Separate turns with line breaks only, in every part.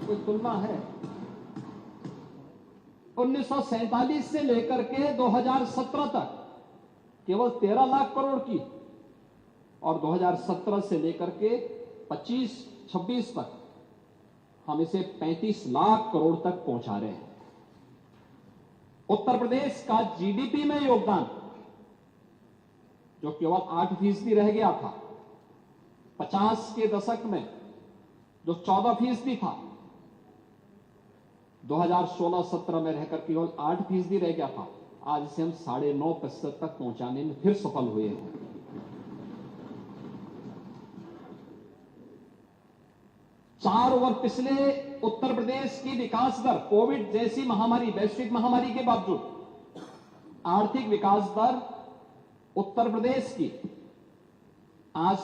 कोई तुलना है? 1947 से लेकर के 2017 तक केवल 13 लाख करोड़ की, और 2017 से लेकर के 25-26 तक हम इसे 35 लाख करोड़ तक पहुंचा रहे हैं। उत्तर प्रदेश का जीडीपी में योगदान जो केवल 8% रह गया था, 50 के दशक में जो 14% था, 2016-17 में रहकर केवल 8% रह गया था, आज इसे हम 9.5% तक पहुंचाने में फिर सफल हुए हैं। चार वर्ष पिछले उत्तर प्रदेश की विकास दर, कोविड जैसी महामारी, वैश्विक महामारी के बावजूद आर्थिक विकास दर उत्तर प्रदेश की आज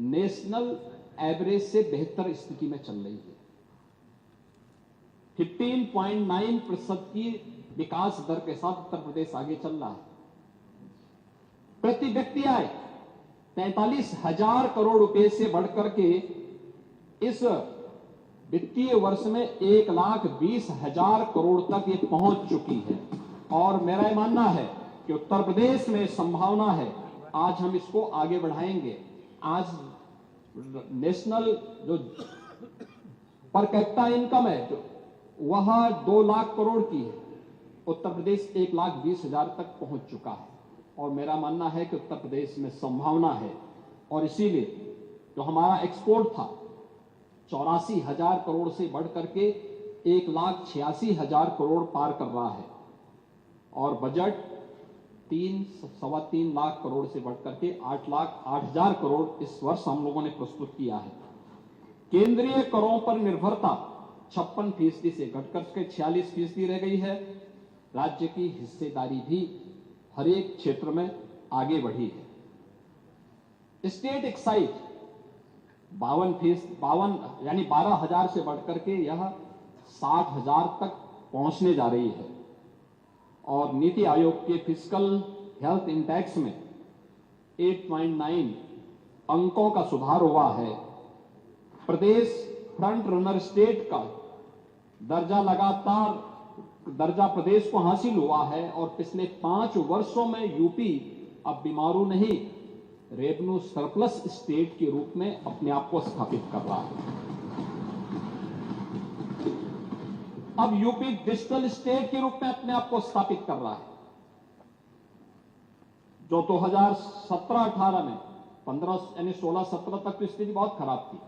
नेशनल एवरेज से बेहतर स्थिति में चल रही है। 15.9% की विकास दर के साथ उत्तर प्रदेश आगे चल रहा है। प्रति व्यक्ति आय 43,000 करोड़ रुपए से बढ़कर के इस वित्तीय वर्ष में 1,20,000 करोड़ तक ये पहुंच चुकी है। और मेरा यह मानना है कि उत्तर प्रदेश में संभावना है, आज हम इसको आगे बढ़ाएंगे। आज नेशनल जो पर कैपिटा इनकम है वह 2 लाख करोड़ की है, उत्तर प्रदेश 1,20,000 तक पहुंच चुका है। और मेरा मानना है कि उत्तर प्रदेश में संभावना है, और इसीलिए जो हमारा एक्सपोर्ट था 84,000 करोड़ से बढ़कर के 1,86,000 करोड़ पार कर रहा है, और बजट 3-3.25 लाख करोड़ से बढ़कर के 8,08,000 करोड़ इस वर्ष हम लोगों ने प्रस्तुत किया है। केंद्रीय करों पर निर्भरता 56% से घटकर के 46% रह गई है। राज्य की हिस्सेदारी भी हर एक क्षेत्र में आगे बढ़ी है। स्टेट एक्साइज 52 यानी 12,000 से बढ़कर के यह 60,000 तक पहुंचने जा रही है। और नीति आयोग के फिस्कल हेल्थ इंडेक्स में 8.9 अंकों का सुधार हुआ है। प्रदेश फ्रंट रनर स्टेट का दर्जा प्रदेश को हासिल हुआ है, और पिछले 5 वर्षों में यूपी अब बीमारू नहीं, रेवेन्यू सरप्लस स्टेट के रूप में अपने आप को स्थापित कर रहा है। अब यूपी डिजिटल स्टेट के रूप में अपने आप को स्थापित कर रहा है। जो 2017-18 में 16-17 तक की स्थिति बहुत खराब थी,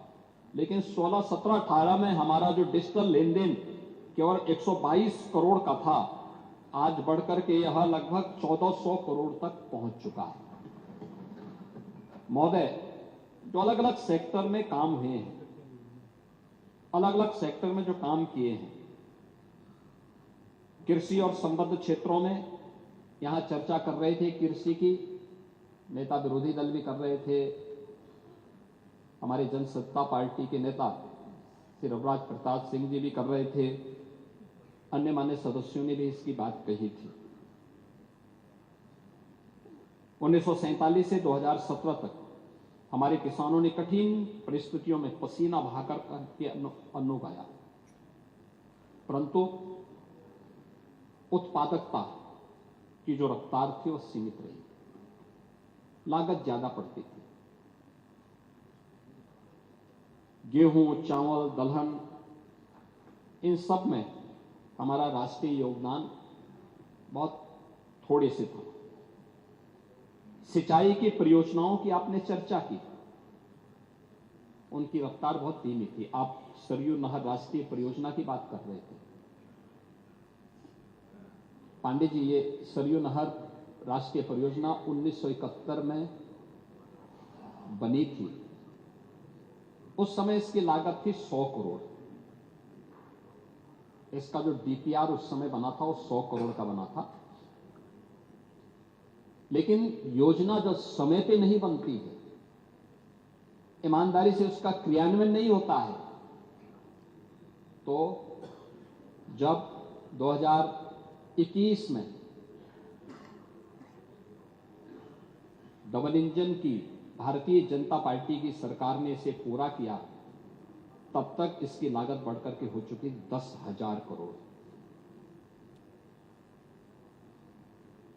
लेकिन 16-17-18 में हमारा जो डिजिटल लेन देन केवल 122 करोड़ का था, आज बढ़कर के यह लगभग 1400 करोड़ तक पहुंच चुका है। महोदय, जो अलग अलग सेक्टर में काम हुए हैं, अलग अलग सेक्टर में जो काम किए हैं, कृषि और संबद्ध क्षेत्रों में यहां चर्चा कर रहे थे, कृषि की नेता विरोधी दल भी कर रहे थे, हमारे जनसत्ता पार्टी के नेता श्री रघुराज प्रताप सिंह जी भी कर रहे थे, अन्य मान्य सदस्यों ने भी इसकी बात कही थी। 1947 से 2017 तक हमारे किसानों ने कठिन परिस्थितियों में पसीना बहाकर के अन्न उगाया, परंतु उत्पादकता की जो रफ्तार थी वो सीमित रही, लागत ज्यादा पड़ती थी। गेहूं, चावल, दलहन, इन सब में हमारा राष्ट्रीय योगदान बहुत थोड़े से था। सिंचाई की परियोजनाओं की आपने चर्चा की, उनकी रफ्तार बहुत धीमी थी। आप सरयू नहर राष्ट्रीय परियोजना की बात कर रहे थे। पांडे जी, ये सरयू नहर राष्ट्रीय परियोजना 1971 में बनी थी। उस समय इसकी लागत थी 100 करोड़। इसका जो डीपीआर उस समय बना था वो 100 करोड़ का बना था, लेकिन योजना जब समय पे नहीं बनती है, ईमानदारी से उसका क्रियान्वयन नहीं होता है, तो जब 2021 में डबल इंजन की भारतीय जनता पार्टी की सरकार ने इसे पूरा किया, तब तक इसकी लागत बढ़कर के हो चुकी 10,000 करोड़।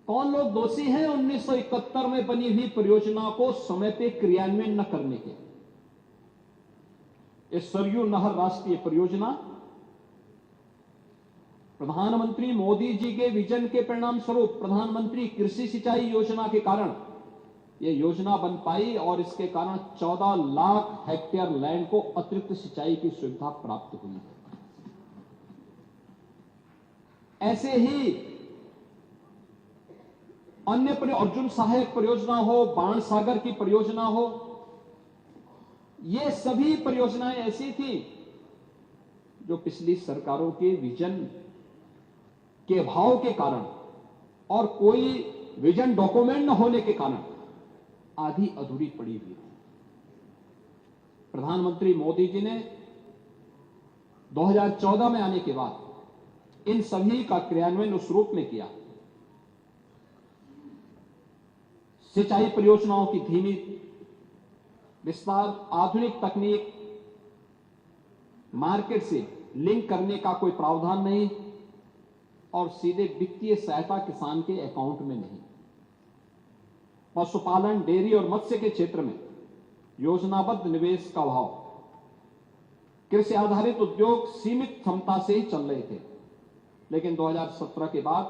कौन लोग दोषी हैं 1971 में बनी हुई परियोजना को समय पे क्रियान्वयन न करने के? इस सरयू नहर राष्ट्रीय परियोजना प्रधानमंत्री मोदी जी के विजन के परिणाम स्वरूप प्रधानमंत्री कृषि सिंचाई योजना के कारण यह योजना बन पाई और इसके कारण 14 लाख हेक्टेयर लैंड को अतिरिक्त सिंचाई की सुविधा प्राप्त हुई है। ऐसे ही अन्य अर्जुन सहायक परियोजना हो, बाण सागर की परियोजना हो, ये सभी परियोजनाएं ऐसी थी जो पिछली सरकारों के विजन के अभाव के कारण और कोई विजन डॉक्यूमेंट न होने के कारण आधी अधूरी पड़ी हुई थी। प्रधानमंत्री मोदी जी ने 2014 में आने के बाद इन सभी का क्रियान्वयन उस रूप में किया। सिंचाई परियोजनाओं की धीमी विस्तार, आधुनिक तकनीक, मार्केट से लिंक करने का कोई प्रावधान नहीं और सीधे वित्तीय सहायता किसान के अकाउंट में नहीं। पशुपालन, डेयरी और मत्स्य के क्षेत्र में योजनाबद्ध निवेश का अभाव, कृषि आधारित उद्योग सीमित क्षमता से ही चल रहे थे। लेकिन 2017 के बाद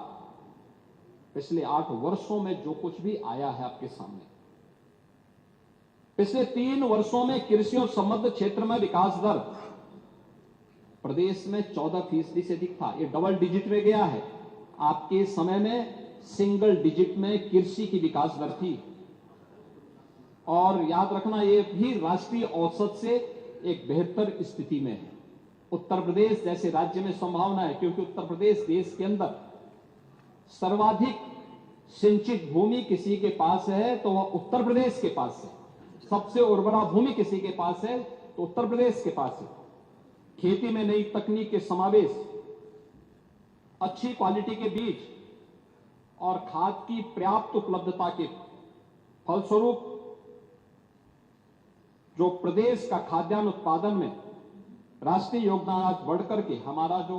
पिछले 8 वर्षों में जो कुछ भी आया है आपके सामने, पिछले 3 वर्षों में कृषि और संबद्ध क्षेत्र में विकास दर प्रदेश में 14% से अधिक था। ये डबल डिजिट में गया है। आपके समय में सिंगल डिजिट में कृषि की विकास दर थी। और याद रखना, ये भी राष्ट्रीय औसत से एक बेहतर स्थिति में है। उत्तर प्रदेश जैसे राज्य में संभावना है, क्योंकि उत्तर प्रदेश देश के अंदर सर्वाधिक सिंचित भूमि किसी के पास है तो वह उत्तर प्रदेश के पास है। सबसे उर्वरा भूमि किसी के पास है तो उत्तर प्रदेश के पास है। खेती में नई तकनीक के समावेश, अच्छी क्वालिटी के बीज और खाद की पर्याप्त उपलब्धता के फलस्वरूप जो प्रदेश का खाद्यान्न उत्पादन में राष्ट्रीय योगदान आज बढ़कर के हमारा जो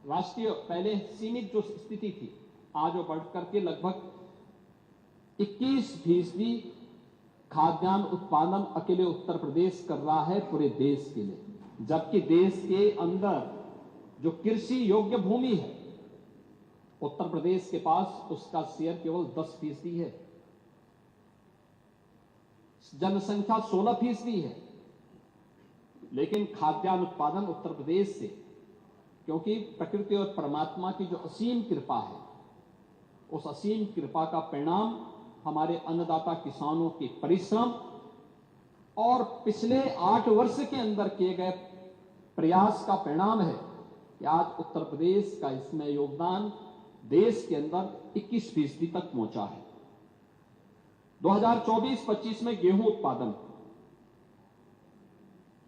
राष्ट्रीय पहले सीमित जो स्थिति थी, आज वो बढ़कर के लगभग 21% खाद्यान्न उत्पादन अकेले उत्तर प्रदेश कर रहा है पूरे देश के लिए। जबकि देश के अंदर जो कृषि योग्य भूमि है, उत्तर प्रदेश के पास उसका शेयर केवल 10% है। जनसंख्या 16% है, लेकिन खाद्यान्न उत्पादन उत्तर प्रदेश से, क्योंकि प्रकृति और परमात्मा की जो असीम कृपा है, उस असीम कृपा का परिणाम हमारे अन्नदाता किसानों के परिश्रम और पिछले 8 वर्ष के अंदर किए गए प्रयास का परिणाम है कि आज उत्तर प्रदेश का इसमें योगदान देश के अंदर 21% तक पहुंचा है। 2024-25 में गेहूं उत्पादन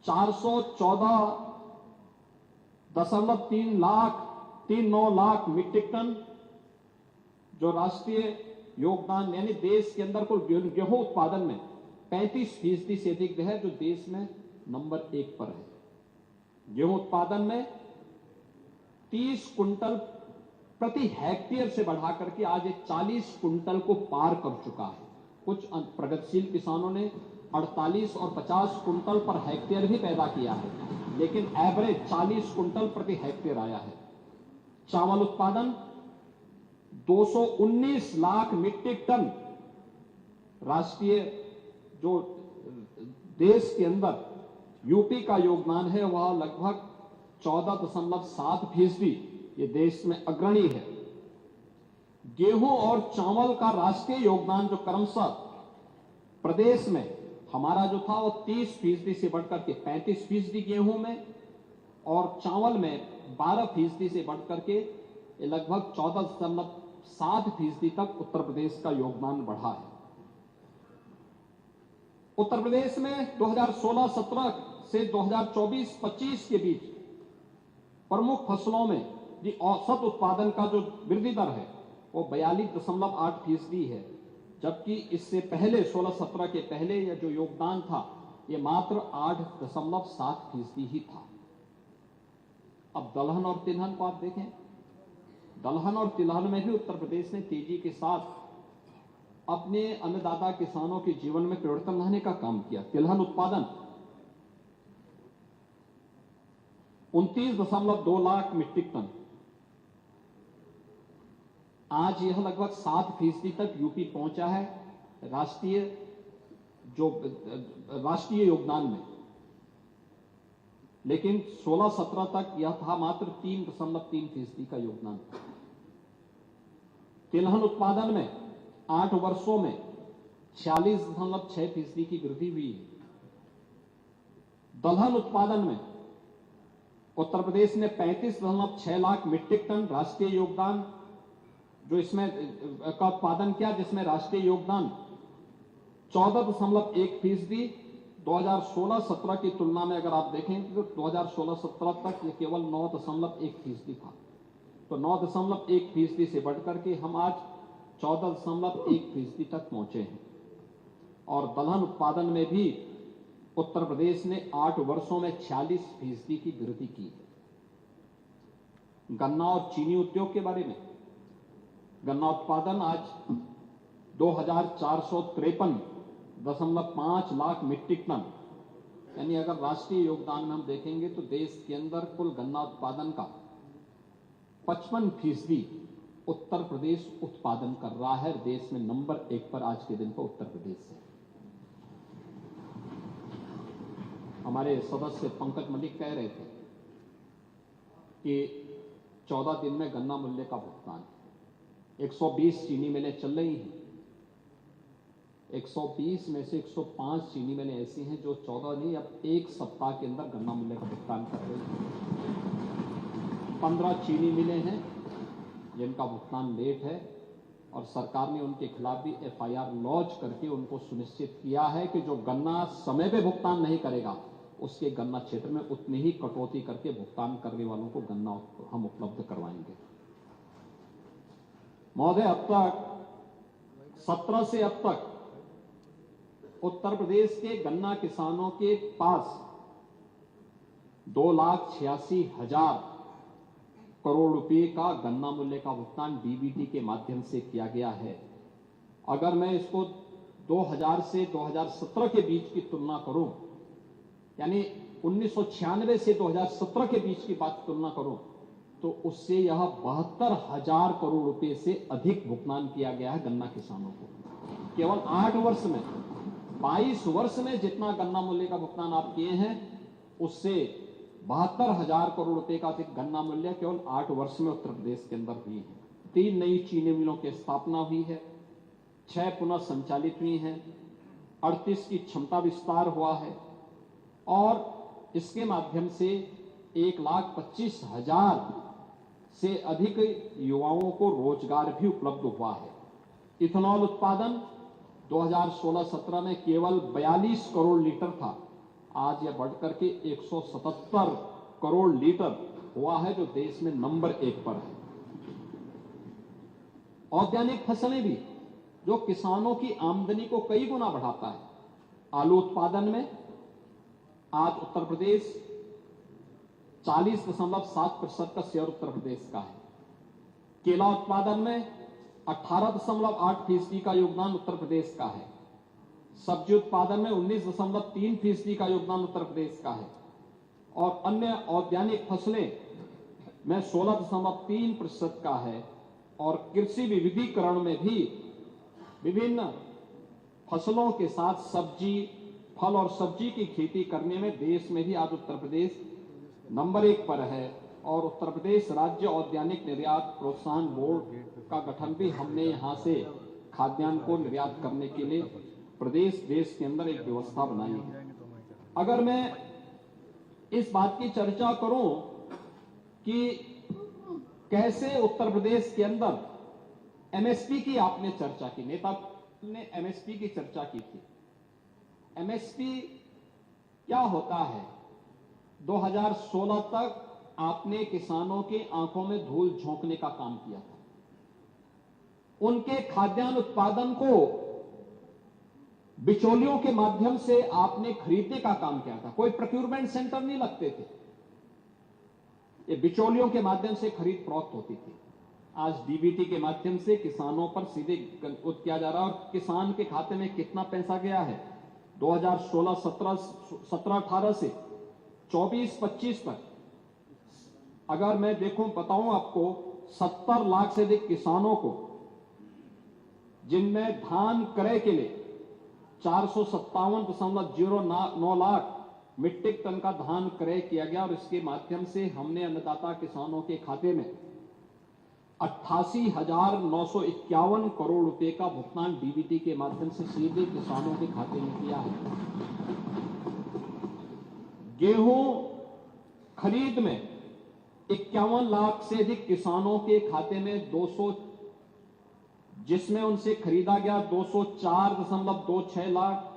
414.39 लाख मीट्रिक टन, जो राष्ट्रीय योगदान यानी देश के अंदर कुल गेहूं उत्पादन में 35% से अधिक है, जो देश में नंबर 1 पर है। गेहूं उत्पादन में 30 कुंटल प्रति हेक्टेयर से बढ़ाकर के आज 40 कुंटल को पार कर चुका है। कुछ प्रगतिशील किसानों ने 48 और 50 कुंटल पर हेक्टेयर भी पैदा किया है, लेकिन एवरेज 40 कुंटल प्रति हेक्टेयर आया है। चावल उत्पादन 219 लाख मीट्रिक टन, राष्ट्रीय जो देश के अंदर यूपी का योगदान है वह लगभग 14.7%, ये देश में अग्रणी है। गेहूं और चावल का राष्ट्रीय योगदान जो क्रमशः प्रदेश में हमारा जो था वो 30% से बढ़कर के 35% गेहूं में और चावल में 12% से बढ़कर के लगभग 14.7% तक उत्तर प्रदेश का योगदान बढ़ा है। उत्तर प्रदेश में 2016-17 से 2024-25 के बीच प्रमुख फसलों में औसत उत्पादन का जो वृद्धि दर है वो 42.8% है, जबकि इससे पहले 16-17 के पहले यह जो योगदान था ये मात्र 8.7% ही था। अब दलहन और तिलहन को आप देखें, दलहन और तिलहन में भी उत्तर प्रदेश ने तेजी के साथ अपने अन्नदाता किसानों के जीवन में परिवर्तन लाने का काम किया। तिलहन उत्पादन 29.2 लाख मीट्रिक टन, आज यह लगभग 7% तक यूपी पहुंचा है राष्ट्रीय योगदान में, लेकिन 16-17 तक यह था मात्र 3.3% का योगदान। तिलहन उत्पादन में 8 वर्षों में 46.6% की वृद्धि हुई है। दलहन उत्पादन में उत्तर प्रदेश ने 35.6 लाख मीट्रिक टन राष्ट्रीय योगदान जो इसमें का उत्पादन किया, जिसमें राष्ट्रीय योगदान 14.1%। 2016-17 की तुलना में अगर आप देखें तो 2016-17 तक ये केवल 9.1% था। तो 9.1% से बढ़कर के हम आज 14.1% तक पहुंचे हैं। और दलहन उत्पादन में भी उत्तर प्रदेश ने 8 वर्षों में 46% की वृद्धि की है। गन्ना और चीनी उद्योग के बारे में, गन्ना उत्पादन आज 2453.5 लाख मीट्रिक टन, यानी अगर राष्ट्रीय योगदान में हम देखेंगे तो देश के अंदर कुल गन्ना उत्पादन का 55% उत्तर प्रदेश उत्पादन कर रहा है। देश में नंबर 1 पर आज के दिन पर उत्तर प्रदेश है। हमारे सदस्य पंकज मलिक कह रहे थे कि 14 दिन में गन्ना मूल्य का भुगतान, 120 चीनी मिलें चल रही हैं, 120 में से 105 चीनी मिलें ऐसी हैं जो 14 नहीं, अब 1 सप्ताह के अंदर गन्ना मूल्य का भुगतान कर रही हैं। 15 चीनी मिलें हैं जिनका भुगतान लेट है, और सरकार ने उनके खिलाफ भी FIR लॉन्च करके उनको सुनिश्चित किया है कि जो गन्ना समय पे भुगतान नहीं करेगा उसके गन्ना क्षेत्र में उतनी ही कटौती करके भुगतान करने वालों को गन्ना हम उपलब्ध करवाएंगे। महोदय, अब तक 17 से अब तक उत्तर प्रदेश के गन्ना किसानों के पास 2,86,000 करोड़ रुपए का गन्ना मूल्य का भुगतान DBT के माध्यम से किया गया है। अगर मैं इसको 2000 से 2017 के बीच की तुलना करूं, यानी 1996 से 2017 के बीच की बात तुलना करूं, तो उससे यह 72,000 करोड़ रुपए से अधिक भुगतान किया गया है गन्ना किसानों को। केवल 8 वर्ष में, 22 वर्ष में जितना गन्ना मूल्य का भुगतान आप किए हैं, उससे 72,000 करोड़ रुपए का अधिक गन्ना मूल्य केवल 8 वर्ष में उत्तर प्रदेश के अंदर हुई है। 3 नई चीनी मिलों की स्थापना हुई है, 6 पुनः संचालित हुई हैं, 38 की क्षमता विस्तार हुआ है, और इसके माध्यम से 1,25,000 से अधिक युवाओं को रोजगार भी उपलब्ध हुआ है। इथेनॉल उत्पादन 2016-17 में केवल 42 करोड़ लीटर था, आज यह बढ़कर के 177 करोड़ लीटर हुआ है, जो देश में नंबर 1 पर है। औद्यानिक फसलें भी, जो किसानों की आमदनी को कई गुना बढ़ाता है। आलू उत्पादन में आज उत्तर प्रदेश 40.7% का शेयर उत्तर प्रदेश का है। केला उत्पादन में 18.8% का योगदान उत्तर प्रदेश का है। सब्जी उत्पादन में 19.3% का योगदान उत्तर प्रदेश का है, और अन्य औद्यानिक फसलें में 16.3% का है। और कृषि विविधीकरण में भी विभिन्न फसलों के साथ सब्जी, फल और सब्जी की खेती करने में देश में भी आज उत्तर प्रदेश नंबर 1 पर है। और उत्तर प्रदेश राज्य औद्यानिक निर्यात प्रोत्साहन बोर्ड का गठन भी हमने यहां से खाद्यान्न को निर्यात करने के लिए प्रदेश देश के अंदर एक व्यवस्था बनाई है। अगर मैं इस बात की चर्चा करूं कि कैसे उत्तर प्रदेश के अंदर MSP की आपने चर्चा की, नेता ने MSP की चर्चा की थी। MSP क्या होता है? 2016 तक आपने किसानों के आंखों में धूल झोंकने का काम किया था। उनके खाद्यान्न उत्पादन को बिचौलियों के माध्यम से आपने खरीदने का काम किया था। कोई प्रोक्यूरमेंट सेंटर नहीं लगते थे, ये बिचौलियों के माध्यम से खरीद फरोख्त होती थी। आज डीबीटी के माध्यम से किसानों पर सीधे किया जा रहा है, और किसान के खाते में कितना पैसा गया है 2016-17-18 से 24-25 तक, अगर मैं बताऊं आपको, 70 लाख से अधिक किसानों को, जिनमें धान क्रय के लिए 457.09 लाख मीट्रिक टन का धान क्रय किया गया, और इसके माध्यम से हमने अन्नदाता किसानों के खाते में 88,951 करोड़ रुपए का भुगतान डीबीटी के माध्यम से सीधे किसानों के खाते में किया है। गेहूं खरीद में 51 लाख से अधिक किसानों के खाते में 200, जिसमें उनसे खरीदा गया 204.26 लाख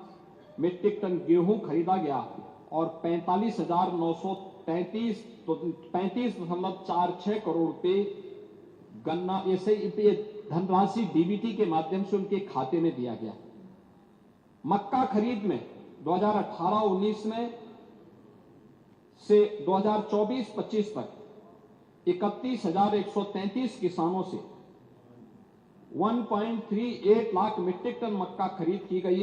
मीट्रिक टन गेहूं खरीदा गया, और 35,933.46 करोड़ रुपए गन्ना ऐसे धनराशि डीबीटी के माध्यम से उनके खाते में दिया गया। मक्का खरीद में 2018-19 में से 2024-25 तक 31,133 किसानों से 1.38 लाख मीट्रिक टन मक्का खरीद की गई है।